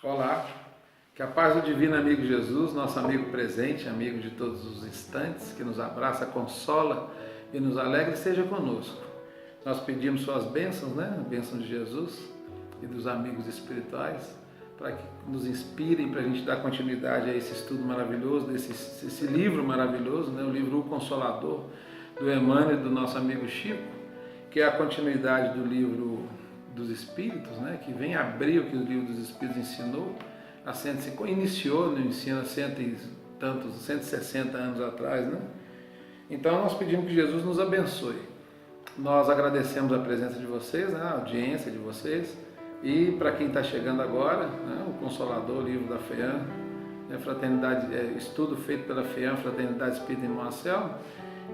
Olá, que a paz do divino amigo Jesus, nosso amigo presente, amigo de todos os instantes, que nos abraça, consola e nos alegra, esteja conosco. Nós pedimos suas bênçãos, A bênção de Jesus e dos amigos espirituais, para que nos inspirem, para a gente dar continuidade a esse estudo maravilhoso, esse livro maravilhoso, O livro O Consolador, do Emmanuel e do nosso amigo Chico, que é a continuidade do livro dos Espíritos, que vem abrir o que o livro dos Espíritos ensinou, iniciou no ensino há 160 anos atrás, Então nós pedimos que Jesus nos abençoe. Nós agradecemos a presença de vocês, a audiência de vocês, e para quem está chegando agora, o Consolador, o livro da FEAM, Fraternidade, estudo feito pela FEAM, Fraternidade Espírita em Moacel,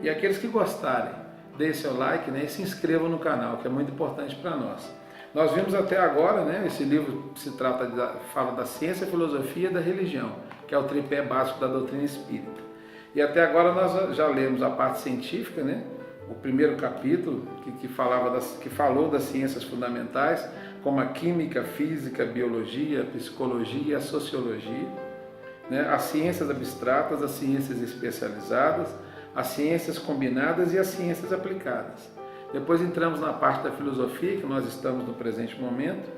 e aqueles que gostarem, deem seu like, e se inscrevam no canal, que é muito importante para nós. Nós vimos até agora, esse livro fala da ciência, filosofia e da religião, que é o tripé básico da doutrina espírita. E até agora nós já lemos a parte científica, o primeiro capítulo, que falou das ciências fundamentais, como a química, física, biologia, psicologia e a sociologia, as ciências abstratas, as ciências especializadas, as ciências combinadas e as ciências aplicadas. Depois entramos na parte da filosofia, que nós estamos no presente momento.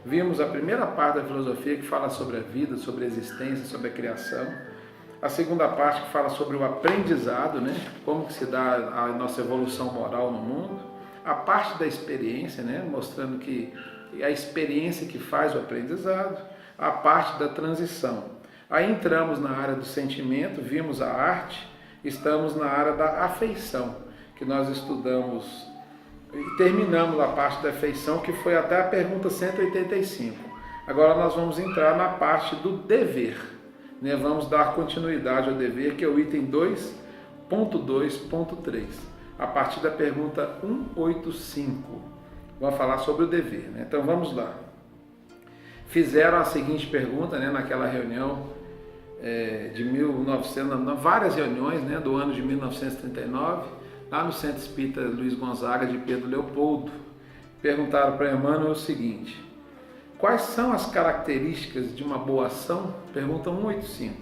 Vimos a primeira parte da filosofia, que fala sobre a vida, sobre a existência, sobre a criação. A segunda parte, que fala sobre o aprendizado, como que se dá a nossa evolução moral no mundo. A parte da experiência, mostrando que é a experiência que faz o aprendizado. A parte da transição. Aí entramos na área do sentimento, vimos a arte, estamos na área da afeição, que nós estudamos e terminamos a parte da afeição, que foi até a pergunta 185. Agora nós vamos entrar na parte do dever, Vamos dar continuidade ao dever, que é o item 2.2.3, a partir da pergunta 185. Vamos falar sobre o dever, Então vamos lá. Fizeram a seguinte pergunta, naquela reunião de 1900, várias reuniões, do ano de 1939, lá no Centro Espírita Luiz Gonzaga de Pedro Leopoldo. Perguntaram para Emmanuel o seguinte: quais são as características de uma boa ação? Pergunta 185.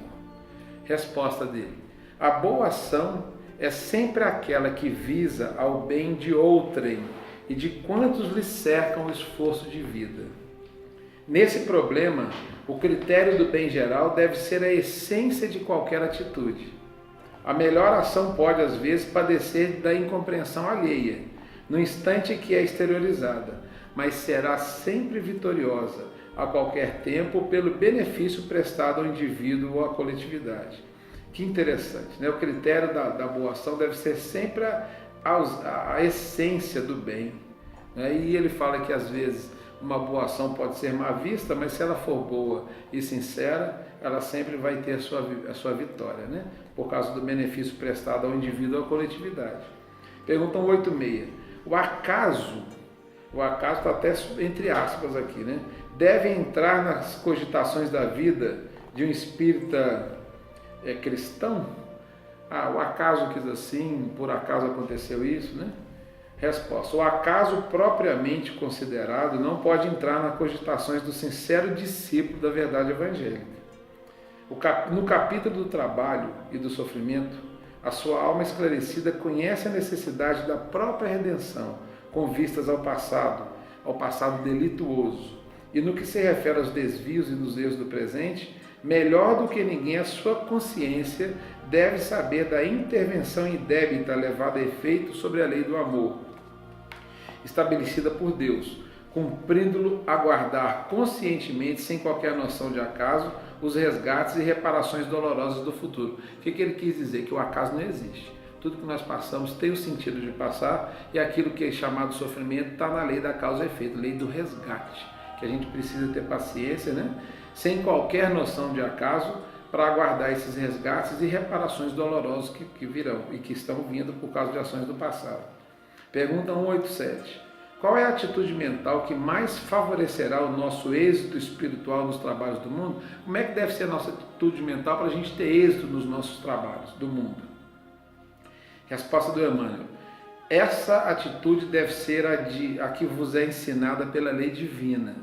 Resposta dele: a boa ação é sempre aquela que visa ao bem de outrem e de quantos lhe cercam o esforço de vida. Nesse problema, o critério do bem geral deve ser a essência de qualquer atitude. A melhor ação pode, às vezes, padecer da incompreensão alheia, no instante que é exteriorizada, mas será sempre vitoriosa, a qualquer tempo, pelo benefício prestado ao indivíduo ou à coletividade. Que interessante, O critério da boa ação deve ser sempre a essência do bem. E ele fala que, às vezes, uma boa ação pode ser mal vista, mas se ela for boa e sincera, ela sempre vai ter a sua vitória, por causa do benefício prestado ao indivíduo ou à coletividade. Pergunta 186. O acaso está até entre aspas aqui, deve entrar nas cogitações da vida de um espírita cristão? O acaso quis assim, por acaso aconteceu isso, Resposta: o acaso propriamente considerado não pode entrar nas cogitações do sincero discípulo da verdade evangélica. No capítulo do trabalho e do sofrimento, a sua alma esclarecida conhece a necessidade da própria redenção, com vistas ao passado delituoso. E no que se refere aos desvios e dos erros do presente, melhor do que ninguém a sua consciência deve saber da intervenção indébita levada a efeito sobre a lei do amor, estabelecida por Deus, cumprindo-lo aguardar conscientemente, sem qualquer noção de acaso, os resgates e reparações dolorosas do futuro. O que ele quis dizer? Que o acaso não existe. Tudo que nós passamos tem o sentido de passar, e aquilo que é chamado sofrimento está na lei da causa e efeito, lei do resgate, que a gente precisa ter paciência, sem qualquer noção de acaso, para aguardar esses resgates e reparações dolorosas que virão e que estão vindo por causa de ações do passado. Pergunta 187. Qual é a atitude mental que mais favorecerá o nosso êxito espiritual nos trabalhos do mundo? Como é que deve ser a nossa atitude mental para a gente ter êxito nos nossos trabalhos do mundo? Resposta do Emmanuel: essa atitude deve ser a que vos é ensinada pela lei divina.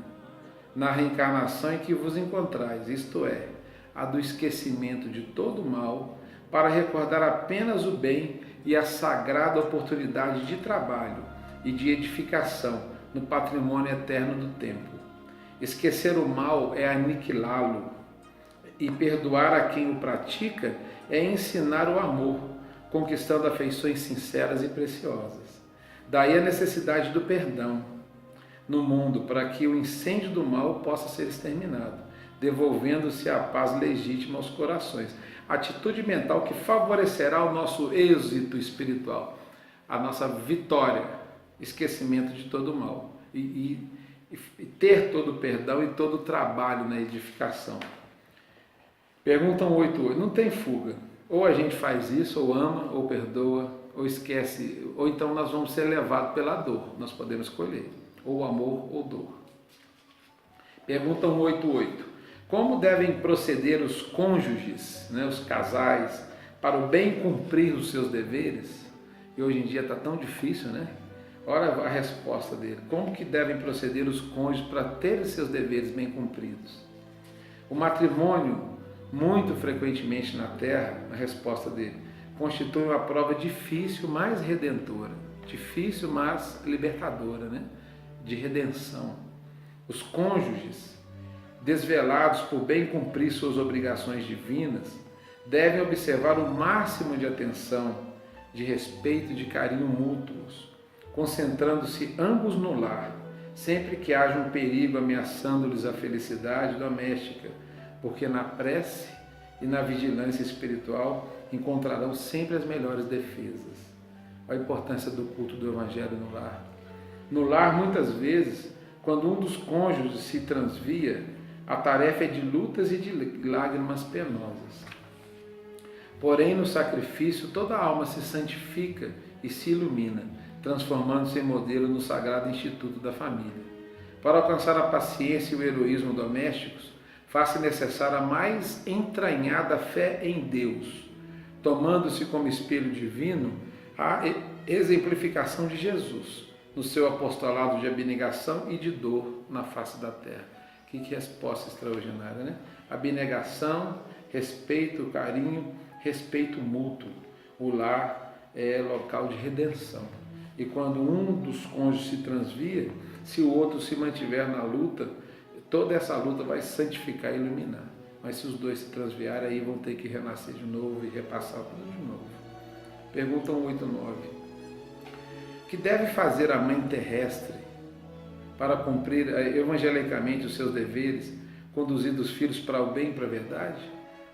na reencarnação em que vos encontrais, isto é, a do esquecimento de todo o mal, para recordar apenas o bem e a sagrada oportunidade de trabalho e de edificação no patrimônio eterno do tempo. Esquecer o mal é aniquilá-lo, e perdoar a quem o pratica é ensinar o amor, conquistando afeições sinceras e preciosas. Daí a necessidade do perdão no mundo, para que o incêndio do mal possa ser exterminado, devolvendo-se a paz legítima aos corações. Atitude mental que favorecerá o nosso êxito espiritual, a nossa vitória, esquecimento de todo o mal e ter todo o perdão e todo o trabalho na edificação. Perguntam 88, não tem fuga. Ou a gente faz isso, ou ama, ou perdoa, ou esquece, ou então nós vamos ser levados pela dor. Nós podemos escolher, ou amor ou dor. Perguntam 88, como devem proceder os cônjuges, os casais, para o bem cumprir os seus deveres? E hoje em dia está tão difícil, né? Olha a resposta dele. Como que devem proceder os cônjuges para terem seus deveres bem cumpridos? O matrimônio, muito frequentemente na Terra, a resposta dele, constitui uma prova difícil, mas redentora. Difícil, mas libertadora, de redenção. Os cônjuges, desvelados por bem cumprir suas obrigações divinas, devem observar o máximo de atenção, de respeito e de carinho mútuos, concentrando-se ambos no lar, sempre que haja um perigo ameaçando-lhes a felicidade doméstica, porque na prece e na vigilância espiritual encontrarão sempre as melhores defesas. Olha a importância do culto do Evangelho no lar. No lar, muitas vezes, quando um dos cônjuges se transvia, a tarefa é de lutas e de lágrimas penosas. Porém, no sacrifício, toda a alma se santifica e se ilumina, transformando-se em modelo no sagrado instituto da família. Para alcançar a paciência e o heroísmo domésticos, faz-se necessária a mais entranhada fé em Deus, tomando-se como espelho divino a exemplificação de Jesus, no seu apostolado de abnegação e de dor na face da terra. Que resposta extraordinária, né? Abnegação, respeito, carinho, respeito mútuo. O lar é local de redenção. E quando um dos cônjuges se transvia, se o outro se mantiver na luta, toda essa luta vai santificar e iluminar. Mas se os dois se transviarem, aí vão ter que renascer de novo e repassar tudo de novo. Pergunta 189. O que deve fazer a mãe terrestre para cumprir evangelicamente os seus deveres, conduzindo os filhos para o bem e para a verdade?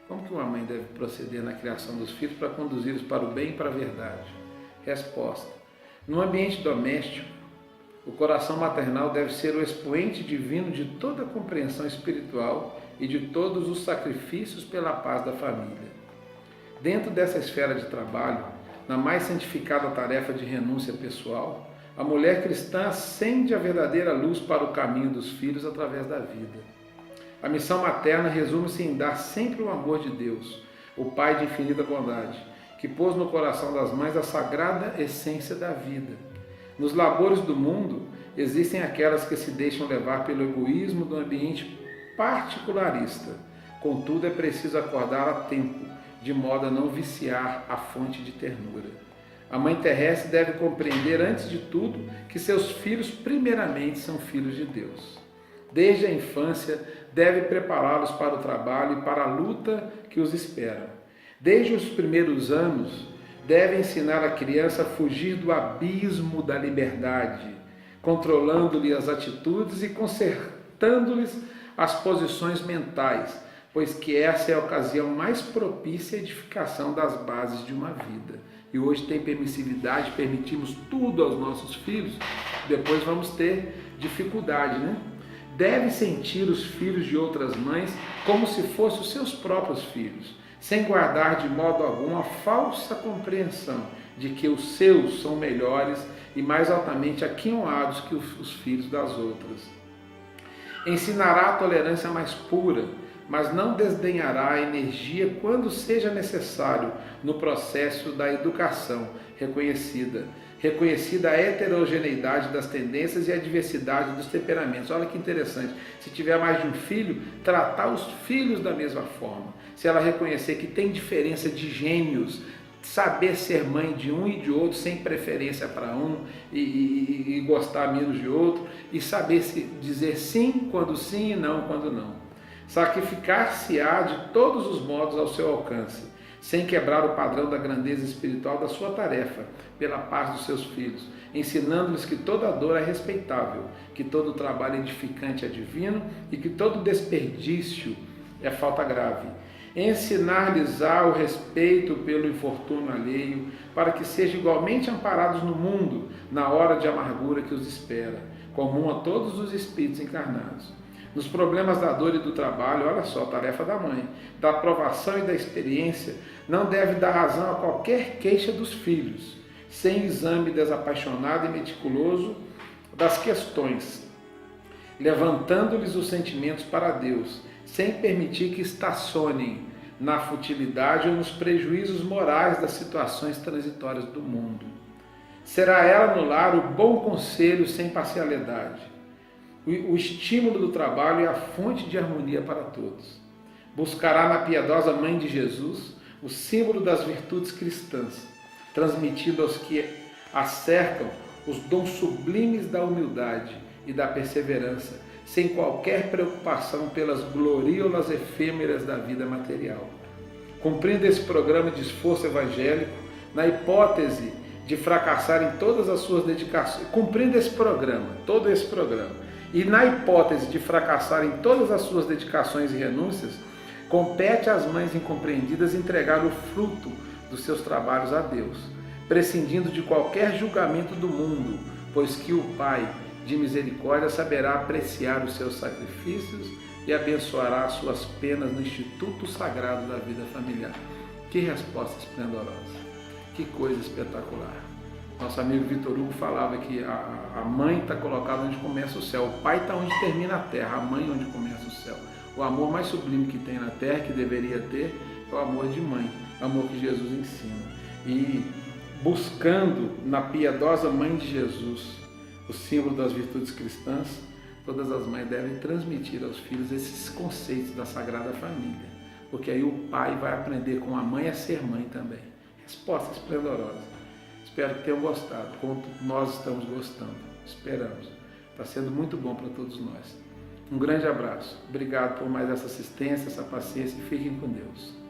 Como que uma mãe deve proceder na criação dos filhos para conduzi-los para o bem e para a verdade? Resposta. No ambiente doméstico, o coração maternal deve ser o expoente divino de toda a compreensão espiritual e de todos os sacrifícios pela paz da família. Dentro dessa esfera de trabalho, na mais santificada tarefa de renúncia pessoal, a mulher cristã acende a verdadeira luz para o caminho dos filhos através da vida. A missão materna resume-se em dar sempre o amor de Deus, o Pai de infinita bondade, que pôs no coração das mães a sagrada essência da vida. Nos labores do mundo, existem aquelas que se deixam levar pelo egoísmo do ambiente particularista. Contudo, é preciso acordar a tempo, de modo a não viciar a fonte de ternura. A mãe terrestre deve compreender, antes de tudo, que seus filhos, primeiramente, são filhos de Deus. Desde a infância, deve prepará-los para o trabalho e para a luta que os espera. Desde os primeiros anos, deve ensinar a criança a fugir do abismo da liberdade, controlando-lhe as atitudes e consertando-lhes as posições mentais, pois que essa é a ocasião mais propícia à edificação das bases de uma vida. E hoje tem permissividade, permitimos tudo aos nossos filhos, depois vamos ter dificuldade, Deve sentir os filhos de outras mães como se fossem os seus próprios filhos, sem guardar de modo algum a falsa compreensão de que os seus são melhores e mais altamente aquinhoados que os filhos das outras. Ensinará a tolerância mais pura, mas não desdenhará a energia quando seja necessário no processo da educação reconhecida, reconhecida a heterogeneidade das tendências e a diversidade dos temperamentos. Olha que interessante, se tiver mais de um filho, tratar os filhos da mesma forma. Se ela reconhecer que tem diferença de gênios, saber ser mãe de um e de outro, sem preferência para um e gostar menos de outro, e saber dizer sim quando sim e não quando não. Sacrificar-se-á de todos os modos ao seu alcance, sem quebrar o padrão da grandeza espiritual da sua tarefa, pela paz dos seus filhos, ensinando-lhes que toda dor é respeitável, que todo trabalho edificante é divino e que todo desperdício é falta grave. Ensinar-lhes-á o respeito pelo infortúnio alheio, para que sejam igualmente amparados no mundo, na hora de amargura que os espera, comum a todos os espíritos encarnados. Nos problemas da dor e do trabalho, olha só, tarefa da mãe, da aprovação e da experiência, não deve dar razão a qualquer queixa dos filhos, sem exame desapaixonado e meticuloso das questões, levantando-lhes os sentimentos para Deus, sem permitir que estacionem na futilidade ou nos prejuízos morais das situações transitórias do mundo. Será ela no lar o bom conselho sem parcialidade, o estímulo do trabalho e a fonte de harmonia para todos. Buscará na piedosa Mãe de Jesus o símbolo das virtudes cristãs, transmitindo aos que a cercam os dons sublimes da humildade e da perseverança, sem qualquer preocupação pelas gloriolas efêmeras da vida material. Cumprindo esse programa de esforço evangélico, na hipótese de fracassar em todas as suas dedicações, cumprindo esse programa, todo esse programa, e na hipótese de fracassar em todas as suas dedicações e renúncias, compete às mães incompreendidas entregar o fruto dos seus trabalhos a Deus, prescindindo de qualquer julgamento do mundo, pois que o Pai de misericórdia saberá apreciar os seus sacrifícios e abençoará as suas penas no Instituto Sagrado da Vida Familiar. Que resposta esplendorosa, que coisa espetacular. Nosso amigo Vitor Hugo falava que a mãe está colocada onde começa o céu, o pai está onde termina a terra, a mãe onde começa o céu. O amor mais sublime que tem na terra, que deveria ter, é o amor de mãe, o amor que Jesus ensina. E buscando na piedosa Mãe de Jesus o símbolo das virtudes cristãs, todas as mães devem transmitir aos filhos esses conceitos da Sagrada Família, porque aí o pai vai aprender com a mãe a ser mãe também. Resposta esplendorosa. Espero que tenham gostado, como nós estamos gostando. Esperamos. Está sendo muito bom para todos nós. Um grande abraço. Obrigado por mais essa assistência, essa paciência e fiquem com Deus.